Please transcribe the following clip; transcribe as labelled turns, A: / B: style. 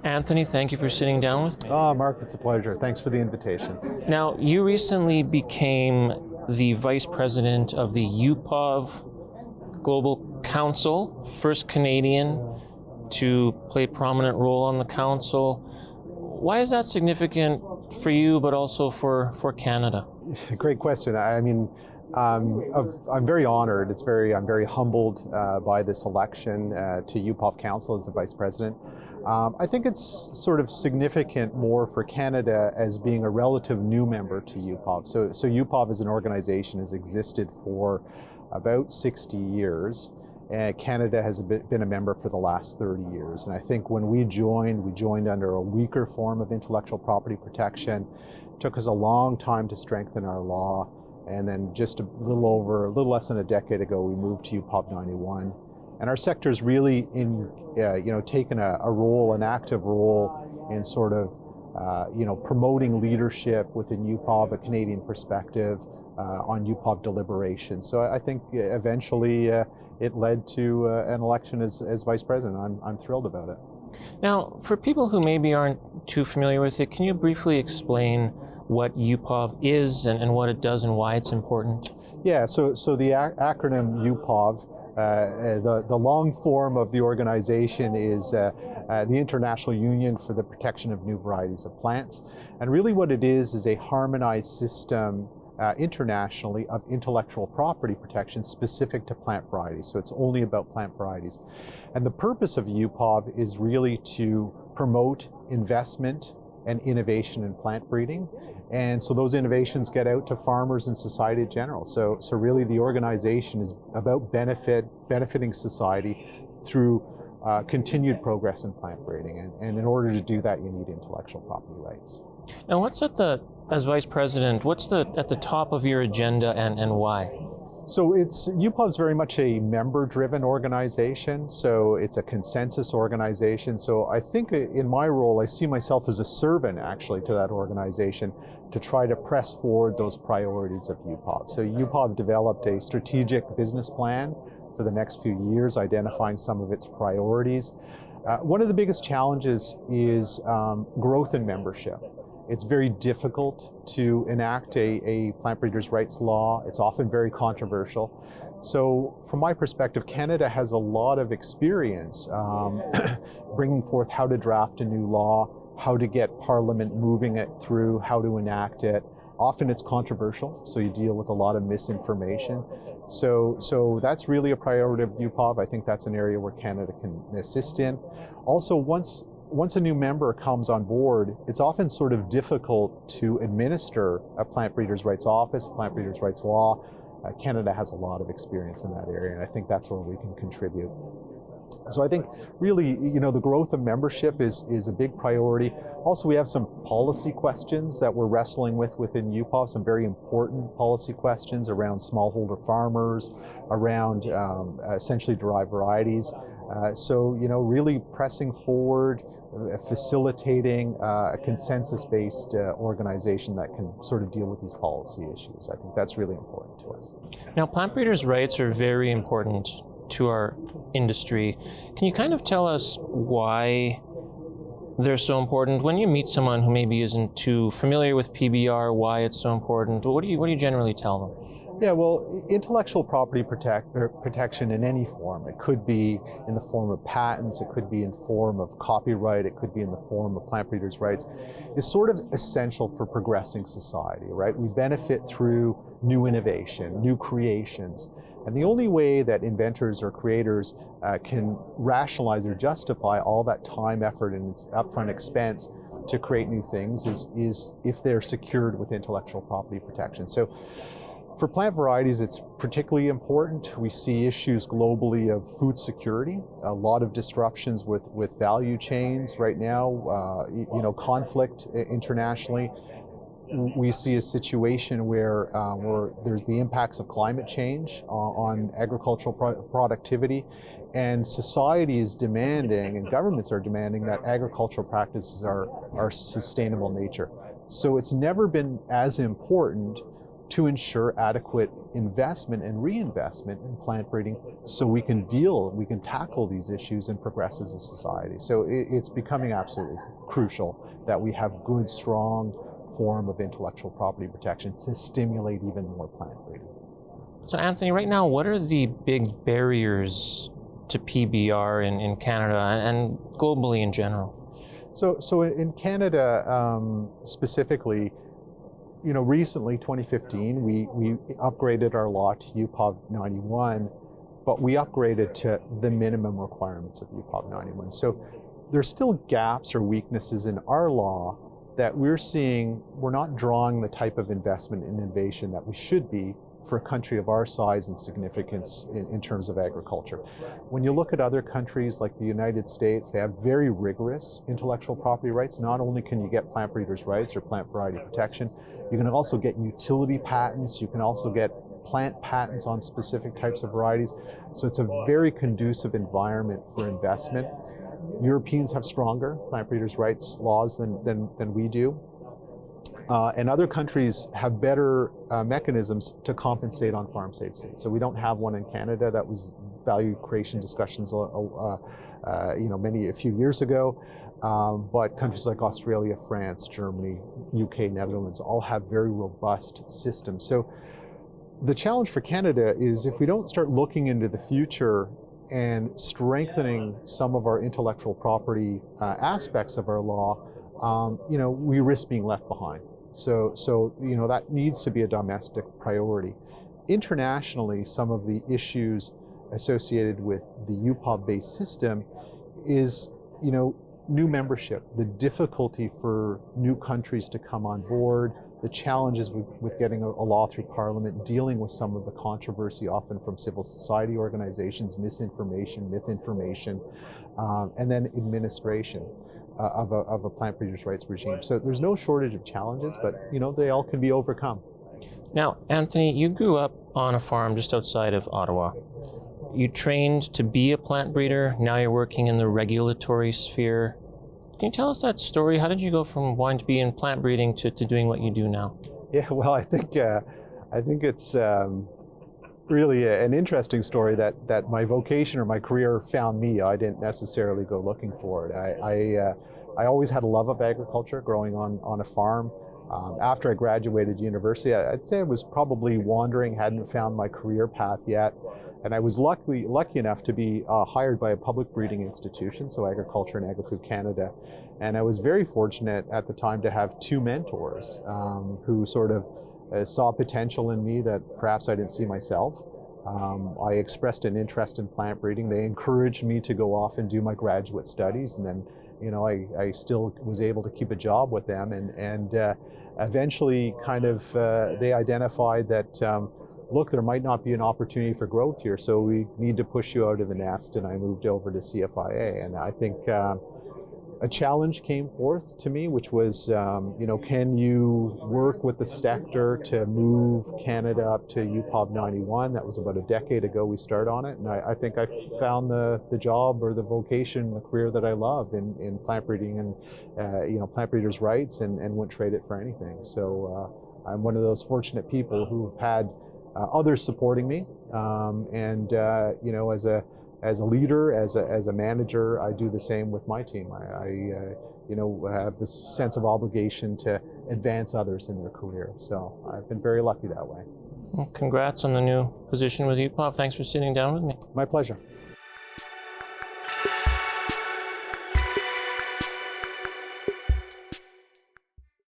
A: Anthony, thank you for sitting down with me.
B: Mark, it's a pleasure. Thanks for the invitation.
A: Now, you recently became the Vice President of the UPOV Global Council, first Canadian to play a prominent role on the council. Why is that significant for you, but also for Canada?
B: Great question. I mean, I'm very honored. I'm very humbled by this election to UPOV Council as the Vice President. I think it's sort of significant more for Canada as being a relative new member to UPOV. So UPOV as an organization has existed for about 60 years. And Canada has been a member for the last 30 years. And I think when we joined under a weaker form of intellectual property protection. It took us a long time to strengthen our law. And then just a little less than a decade ago, we moved to UPOV 91. And our sector's really taken an active role in sort of, promoting leadership within UPOV, a Canadian perspective on UPOV deliberations. So I think eventually it led to an election as Vice President. I'm thrilled about it.
A: Now, for people who maybe aren't too familiar with it, can you briefly explain what UPOV is and what it does and why it's important?
B: Yeah, so the acronym UPOV, the long form of the organization is the International Union for the Protection of New Varieties of Plants. And really what it is a harmonized system internationally of intellectual property protection specific to plant varieties. So it's only about plant varieties. And the purpose of UPOV is really to promote investment and innovation in plant breeding. And so those innovations get out to farmers and society in general. So really the organization is about benefiting society through continued progress in plant breeding. And in order to do that, you need intellectual property rights.
A: And as Vice President, what's at the top of your agenda and why?
B: So UPOV is very much a member-driven organization, so it's a consensus organization. So I think in my role, I see myself as a servant actually to that organization to try to press forward those priorities of UPOV. So UPOV developed a strategic business plan for the next few years, identifying some of its priorities. One of the biggest challenges is growth in membership. It's very difficult to enact a plant breeders' rights law. It's often very controversial. So from my perspective, Canada has a lot of experience bringing forth how to draft a new law, how to get Parliament moving it through, how to enact it. Often it's controversial, so you deal with a lot of misinformation. So that's really a priority of UPOV. I think that's an area where Canada can assist in. Also, once a new member comes on board, it's often sort of difficult to administer a plant breeders' rights office, plant breeders' rights law. Canada has a lot of experience in that area, and I think that's where we can contribute. So I think really, the growth of membership is a big priority. Also, we have some policy questions that we're wrestling within UPOV, some very important policy questions around smallholder farmers, around essentially derived varieties. So really pressing forward, facilitating a consensus-based organization that can sort of deal with these policy issues. I think that's really important to us.
A: Now, plant breeders' rights are very important to our industry. Can you kind of tell us why they're so important? When you meet someone who maybe isn't too familiar with PBR, why it's so important, what do you generally tell them?
B: Yeah, well, intellectual property protection in any form. It could be in the form of patents, it could be in form of copyright, it could be in the form of plant breeders' rights, is sort of essential for progressing society, right? We benefit through new innovation, new creations. And the only way that inventors or creators can rationalize or justify all that time, effort, and upfront expense to create new things is if they're secured with intellectual property protection. So for plant varieties, it's particularly important. We see issues globally of food security, a lot of disruptions with value chains right now, conflict internationally. We see a situation where there's the impacts of climate change on agricultural productivity, and society is demanding, and governments are demanding, that agricultural practices are sustainable nature. So it's never been as important to ensure adequate investment and reinvestment in plant breeding so we can tackle these issues and progress as a society. So it's becoming absolutely crucial that we have good, strong form of intellectual property protection to stimulate even more plant breeding.
A: So Anthony, right now, what are the big barriers to PBR in Canada and globally in general?
B: So in Canada specifically, recently, 2015, we upgraded our law to UPOV 91, but we upgraded to the minimum requirements of UPOV 91. So there's still gaps or weaknesses in our law that we're seeing. We're not drawing the type of investment in innovation that we should be for a country of our size and significance in terms of agriculture. When you look at other countries like the United States, they have very rigorous intellectual property rights. Not only can you get plant breeders' rights or plant variety protection, you can also get utility patents, you can also get plant patents on specific types of varieties. So it's a very conducive environment for investment. Europeans have stronger plant breeders' rights laws than we do. And other countries have better mechanisms to compensate on farm safety. So we don't have one in Canada. That was value creation discussions a few years ago. But countries like Australia, France, Germany, UK, Netherlands all have very robust systems. So the challenge for Canada is if we don't start looking into the future and strengthening some of our intellectual property aspects of our law, we risk being left behind. So that needs to be a domestic priority. Internationally, some of the issues associated with the UPOV-based system is, new membership, the difficulty for new countries to come on board, the challenges with getting a law through Parliament, dealing with some of the controversy often from civil society organizations, misinformation, myth-information, and then administration of a plant breeders' rights regime. So there's no shortage of challenges, but they all can be overcome.
A: Now, Anthony, you grew up on a farm just outside of Ottawa. You trained to be a plant breeder. Now you're working in the regulatory sphere. Can you tell us that story? How did you go from wanting to be in plant breeding to doing what you do now?
B: Yeah, well, I think it's really an interesting story that my vocation or my career found me. I didn't necessarily go looking for it. I always had a love of agriculture, growing on a farm. After I graduated university, I'd say I was probably wandering, hadn't found my career path yet. And I was lucky enough to be hired by a public breeding institution, so Agriculture and Agri-Food Canada. And I was very fortunate at the time to have two mentors who sort of saw potential in me that perhaps I didn't see myself. I expressed an interest in plant breeding. They encouraged me to go off and do my graduate studies, and then I still was able to keep a job with them, and eventually kind of they identified that look, there might not be an opportunity for growth here, so we need to push you out of the nest, and I moved over to CFIA. And I think a challenge came forth to me, which was, can you work with the sector to move Canada up to UPOV 91? That was about a decade ago we started on it, and I think I found the job or the vocation, the career that I love in plant breeding and plant breeders' rights, and wouldn't trade it for anything. So I'm one of those fortunate people who've had others supporting me, as a leader, as a manager, I do the same with my team. I have this sense of obligation to advance others in their career. So I've been very lucky that way.
A: Well, congrats on the new position with UPOV. Thanks for sitting down with me.
B: My pleasure.